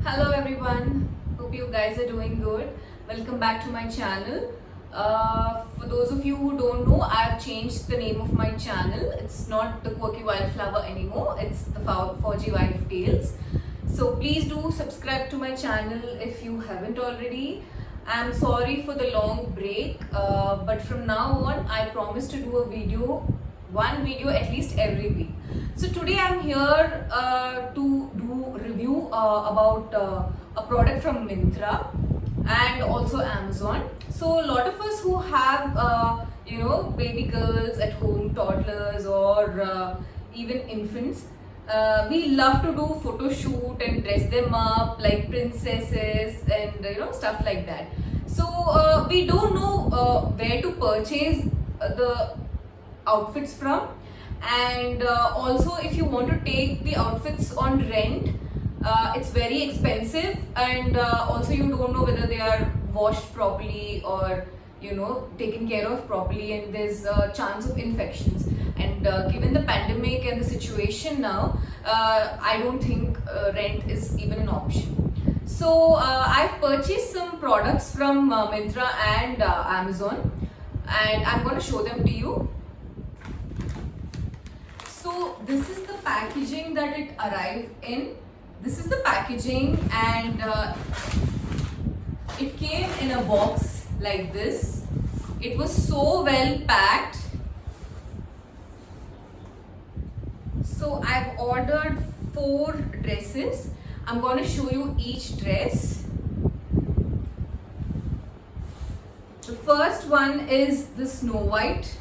Hello everyone, hope you guys are doing good. Welcome back to my channel. For those of you who don't know, I've changed the name of my channel. It's not the Quirky Wildflower anymore, it's the 4G Wife Tales. So please do subscribe to my channel if you haven't already. I'm sorry for the long break, but from now on I promise to do one video at least every week. So today I'm here to do review about a product from Myntra and also Amazon. So a lot of us who have baby girls at home, toddlers or even infants, we love to do photo shoot and dress them up like princesses and stuff like that. So we don't know where to purchase the outfits from, and also if you want to take the outfits on rent, it's very expensive, and also you don't know whether they are washed properly or taken care of properly, and there's a chance of infections. And given the pandemic and the situation now, I don't think rent is even an option. So I've purchased some products from Myntra and Amazon, and I'm going to show them to you. So this is the packaging that it arrived in. This is the packaging, and it came in a box like this. It was so well packed. So I've ordered 4 dresses. I'm going to show you each dress. The first one is the Snow White.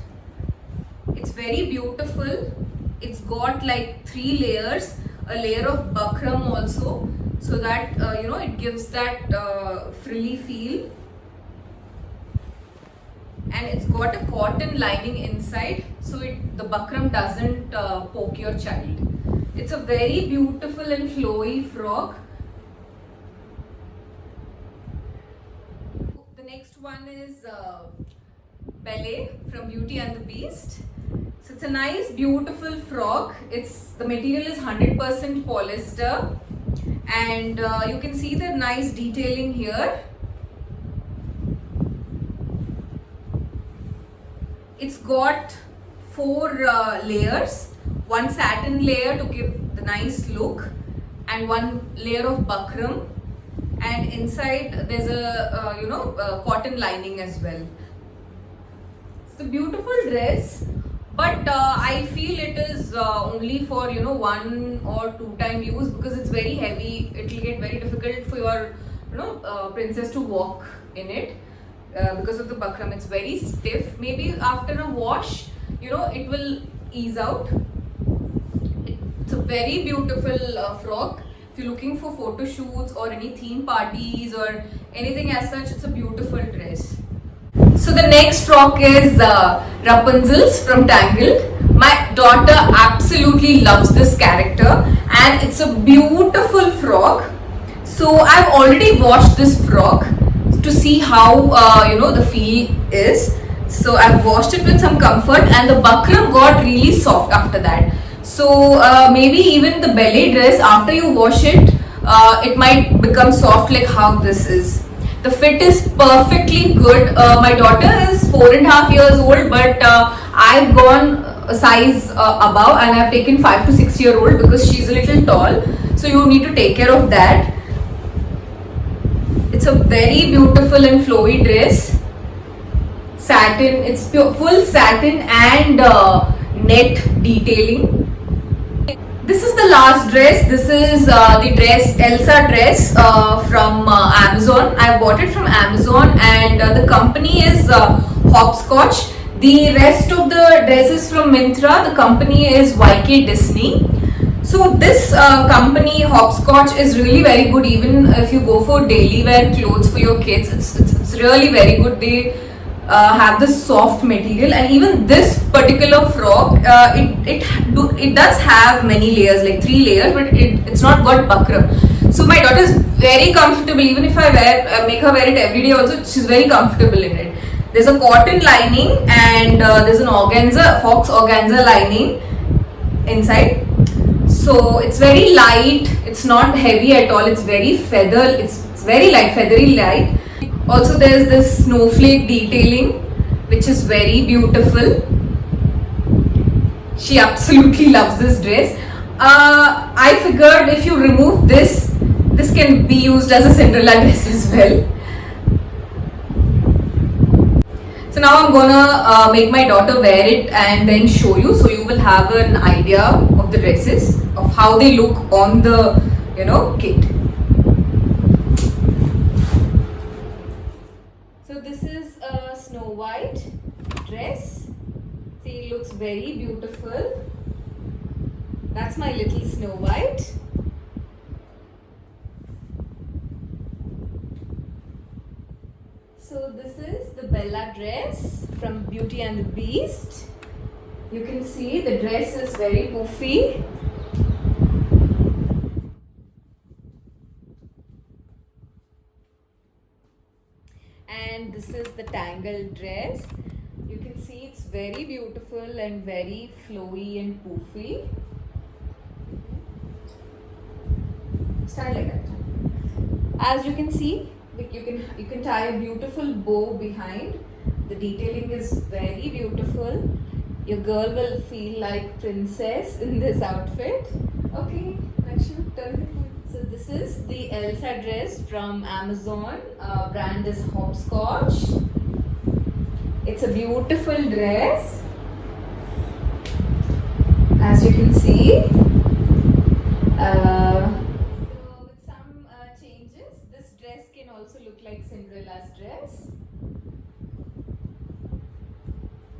It's very beautiful. It's got like 3 layers, a layer of buckram also, so that it gives that frilly feel, and it's got a cotton lining inside, so the buckram doesn't poke your child. It's a very beautiful and flowy frock. The next one is Ballet from Beauty and the Beast. So it's a nice beautiful frock. The material is 100% polyester, and you can see the nice detailing here. It's got 4 layers, one satin layer to give the nice look, and one layer of buckram, and inside there's a cotton lining as well. It's a beautiful dress. But I feel it is only for 1 or 2 time use, because it's very heavy. It will get very difficult for your princess to walk in it because of the buckram. It's very stiff. Maybe after a wash, it will ease out. It's a very beautiful frock. If you're looking for photo shoots or any theme parties or anything as such, it's a beautiful dress. So the next frock is Rapunzel's from Tangled. My daughter absolutely loves this character, and it's a beautiful frock. So I've already washed this frock to see how the feel is. So I've washed it with some comfort, and the buckram got really soft after that. So maybe even the ballet dress, after you wash it, it might become soft like how this is. The fit is perfectly good. My daughter is 4.5 years old, but I've gone a size above, and I've taken 5 to 6 year old because she's a little tall. So you need to take care of that. It's a very beautiful and flowy dress. Satin. It's full satin and net detailing. This is the last dress. This is the dress, Elsa dress from Amazon. I bought it from Amazon, and the company is Hopscotch. The rest of the dresses from Myntra, the company is YK Disney. So this company Hopscotch is really very good. Even if you go for daily wear clothes for your kids, it's really very good. They have this soft material, and even this particular frock, it does have many layers, like 3 layers, but it's not got buckram. So my daughter is very comfortable. Even if I make her wear it every day also, she's very comfortable in it. There's a cotton lining, and there's an fox organza lining inside. So it's very light, it's not heavy at all, it's very it's very light, feathery light. Also there's this snowflake detailing which is very beautiful. She absolutely loves this dress. I figured if you remove this can be used as a Cinderella dress as well. So now I'm gonna make my daughter wear it and then show you, so you will have an idea of the dresses, of how they look on the kit. So this is a Snow White dress. See, it looks very beautiful. That's my little Snow White. So this is the Bella dress from Beauty and the Beast. You can see the dress is very poofy. And this is the Tangled dress. You can see it's very beautiful and very flowy and poofy. Stand like that. As you can see, you can tie a beautiful bow behind. The detailing is very beautiful. Your girl will feel like princess in this outfit. Okay, Lakshu, turn it. So this is the Elsa dress from Amazon. Brand is Hopscotch. It's a beautiful dress. As you can see. With some changes, this dress can also look like Cinderella's dress.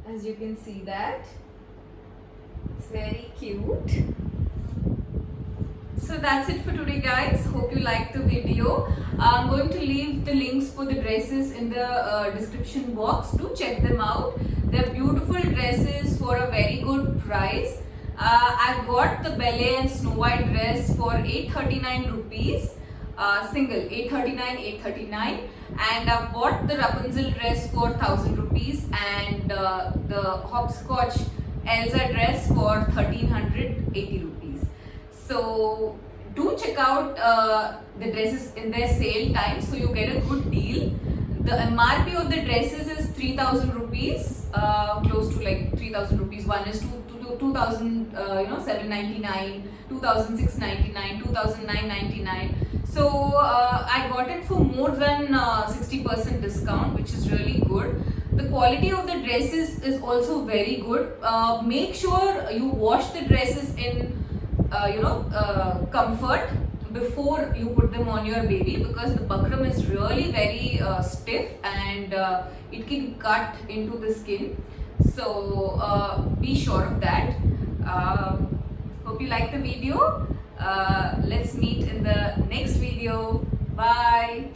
As you can see that. It's very cute. So that's it for today, guys. Hope you liked the video. I'm going to leave the links for the dresses in the description box. Do check them out. They're beautiful dresses for a very good price. I got the Belle and Snow White dress for 839 rupees. Single 839, and I've bought the Rapunzel dress for 1000 rupees and the Hopscotch Elsa dress for 1380 rupees. So do check out the dresses in their sale time, so you get a good deal. The MRP of the dresses is 3000 rupees, close to like 3000 rupees. One is 2799, 2699, 2999. So I got it for more than 60% discount, which is really good. The quality of the dresses is also very good. Make sure you wash the dresses in comfort before you put them on your baby, because the buckram is really very stiff and it can cut into the skin. So be sure of that. Hope you like the video. Let's meet in the next video. Bye.